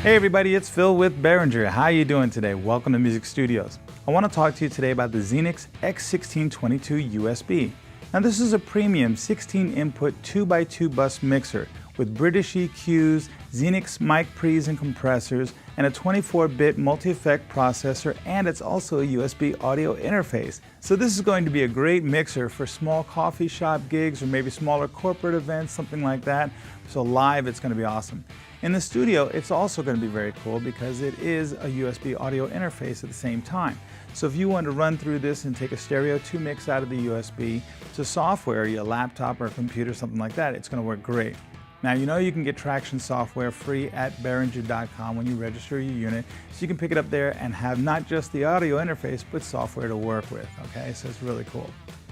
Hey everybody, it's Phil with Behringer. How you doing today? Welcome to Music Studios. I want to talk to you today about the XENYX X1622USB. Now this is a premium 16 input 2x2 bus mixer with British EQs, XENYX mic pre's and compressors, and a 24-bit multi-effect processor, and it's also a USB audio interface. So this is going to be a great mixer for small coffee shop gigs or maybe smaller corporate events, something like that. So live, it's going to be awesome. In the studio, it's also going to be very cool because it is a USB audio interface at the same time. So if you want to run through this and take a stereo 2 mix out of the USB to software, your laptop or computer, something like that, it's going to work great. Now you know you can get Traction software free at Behringer.com when you register your unit, so you can pick it up there and have not just the audio interface, but software to work with, okay? So it's really cool.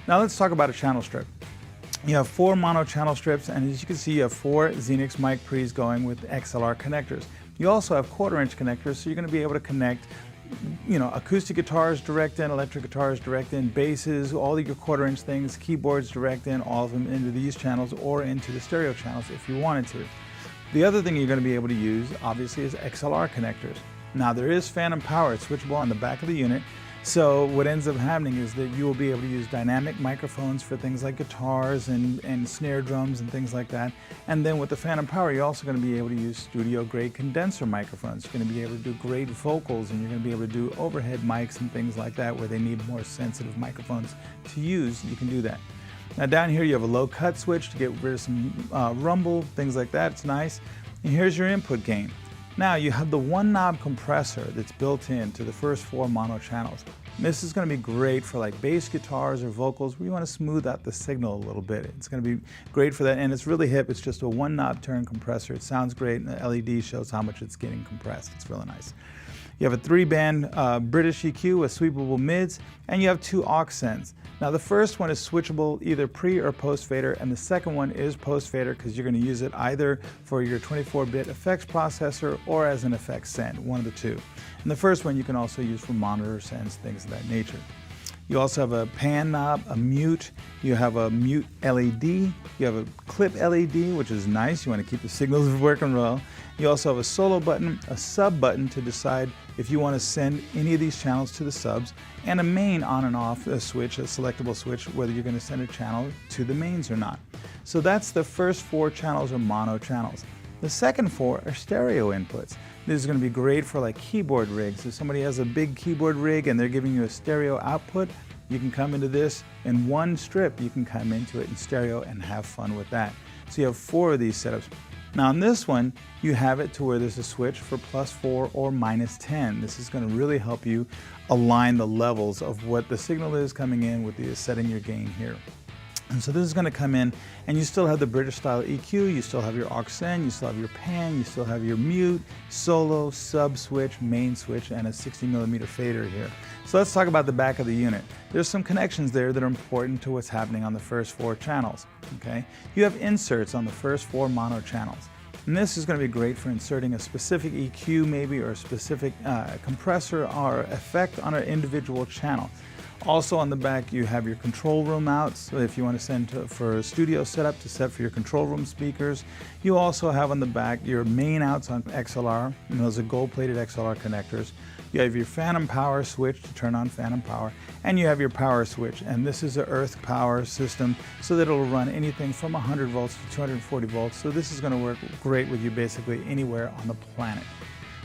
Now let's talk about a channel strip. You have 4 mono channel strips, and as you can see, you have 4 XENYX mic pre's going with XLR connectors. You also have 1/4-inch connectors, so you're going to be able to connect acoustic guitars direct in, electric guitars direct in, basses, all of your 1/4-inch things, keyboards direct in, all of them into these channels or into the stereo channels if you wanted to. The other thing you're going to be able to use, obviously, is XLR connectors. Now there is phantom power, it's switchable on the back of the unit. So what ends up happening is that you will be able to use dynamic microphones for things like guitars and snare drums and things like that. And then with the phantom power, you're also going to be able to use studio-grade condenser microphones. You're going to be able to do great vocals, and you're going to be able to do overhead mics and things like that where they need more sensitive microphones to use. You can do that. Now down here you have a low cut switch to get rid of some rumble, things like that. It's nice. And here's your input gain. Now you have the 1-knob compressor that's built into the first 4 mono channels. This is going to be great for like bass guitars or vocals where you want to smooth out the signal a little bit. It's going to be great for that, and it's really hip. It's just a 1-knob turn compressor. It sounds great, and the LED shows how much it's getting compressed. It's really nice. You have a 3-band British EQ with sweepable mids, and you have 2 aux sends. Now the first one is switchable either pre or post fader, and the second one is post fader because you're going to use it either for your 24-bit effects processor or as an effects send, one of the two. And the first one you can also use for monitor sends, things of that nature. You also have a pan knob, a mute, you have a mute LED, you have a clip LED, which is nice, you want to keep the signals working well. You also have a solo button, a sub button to decide if you want to send any of these channels to the subs, and a main on and off switch, a selectable switch, whether you're going to send a channel to the mains or not. So that's the first 4 channels are mono channels. The second 4 are stereo inputs. This is going to be great for like keyboard rigs. If somebody has a big keyboard rig and they're giving you a stereo output, you can come into this in one strip. You can come into it in stereo and have fun with that. So you have 4 of these setups. Now on this one, you have it to where there's a switch for +4 or -10. This is going to really help you align the levels of what the signal is coming in with the setting your gain here. And so this is going to come in, and you still have the British style EQ, you still have your aux send, you still have your pan, you still have your mute, solo, sub switch, main switch, and a 60mm fader here. So let's talk about the back of the unit. There's some connections there that are important to what's happening on the first 4 channels. Okay? You have inserts on the first 4 mono channels. And this is going to be great for inserting a specific EQ maybe, or a specific compressor or effect on an individual channel. Also on the back you have your control room outs, so if you want to send for a studio setup to set for your control room speakers. You also have on the back your main outs on XLR, and those are gold-plated XLR connectors. You have your phantom power switch to turn on phantom power, and you have your power switch, and this is an earth power system so that it'll run anything from 100 volts to 240 volts, so this is going to work great with you basically anywhere on the planet.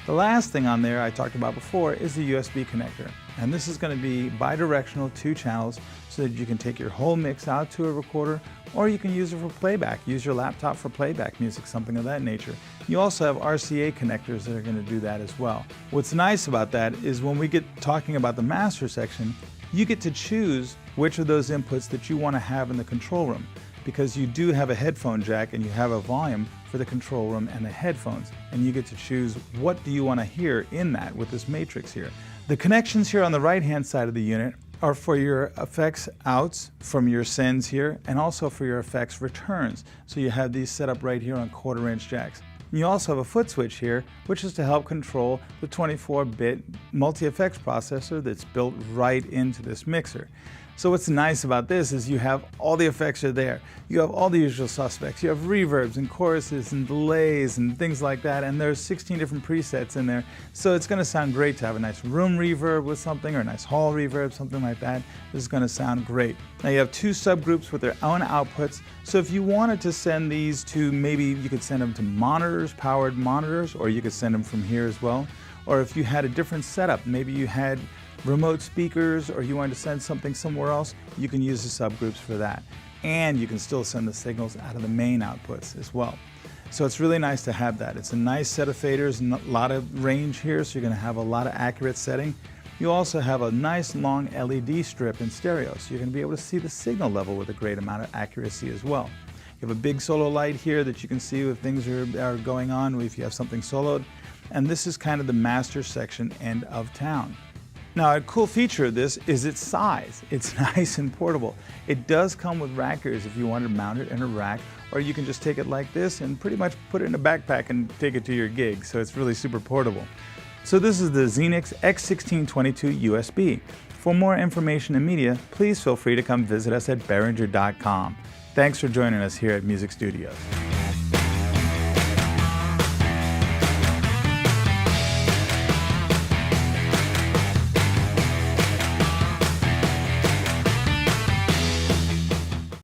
The last thing on there I talked about before is the USB connector, and this is going to be bi-directional 2 channels so that you can take your whole mix out to a recorder, or you can use it for playback. Use your laptop for playback music, something of that nature. You also have RCA connectors that are going to do that as well. What's nice about that is when we get talking about the master section, you get to choose which of those inputs that you want to have in the control room, because you do have a headphone jack and you have a volume for the control room and the headphones, and you get to choose what do you want to hear in that with this matrix here. The connections here on the right hand side of the unit are for your effects outs from your sends here, and also for your effects returns. So you have these set up right here on 1/4-inch jacks. You also have a foot switch here, which is to help control the 24-bit multi-effects processor that's built right into this mixer. So what's nice about this is you have all the effects are there. You have all the usual suspects. You have reverbs and choruses and delays and things like that, and there's 16 different presets in there. So it's going to sound great to have a nice room reverb with something, or a nice hall reverb, something like that. This is going to sound great. Now you have two subgroups with their own outputs. So if you wanted to send these to, maybe you could send them to monitors, powered monitors, or you could send them from here as well. Or if you had a different setup, maybe you had remote speakers, or you wanted to send something somewhere else, you can use the subgroups for that. And you can still send the signals out of the main outputs as well. So it's really nice to have that. It's a nice set of faders and a lot of range here, so you're going to have a lot of accurate setting. You also have a nice long LED strip in stereo, so you're going to be able to see the signal level with a great amount of accuracy as well. You have a big solo light here that you can see if things are going on, if you have something soloed. And this is kind of the master section end of town. Now, a cool feature of this is its size. It's nice and portable. It does come with rackers if you want to mount it in a rack, or you can just take it like this and pretty much put it in a backpack and take it to your gig. So it's really super portable. So this is the XENYX X1622 USB. For more information and media, please feel free to come visit us at Behringer.com. Thanks for joining us here at Music Studios.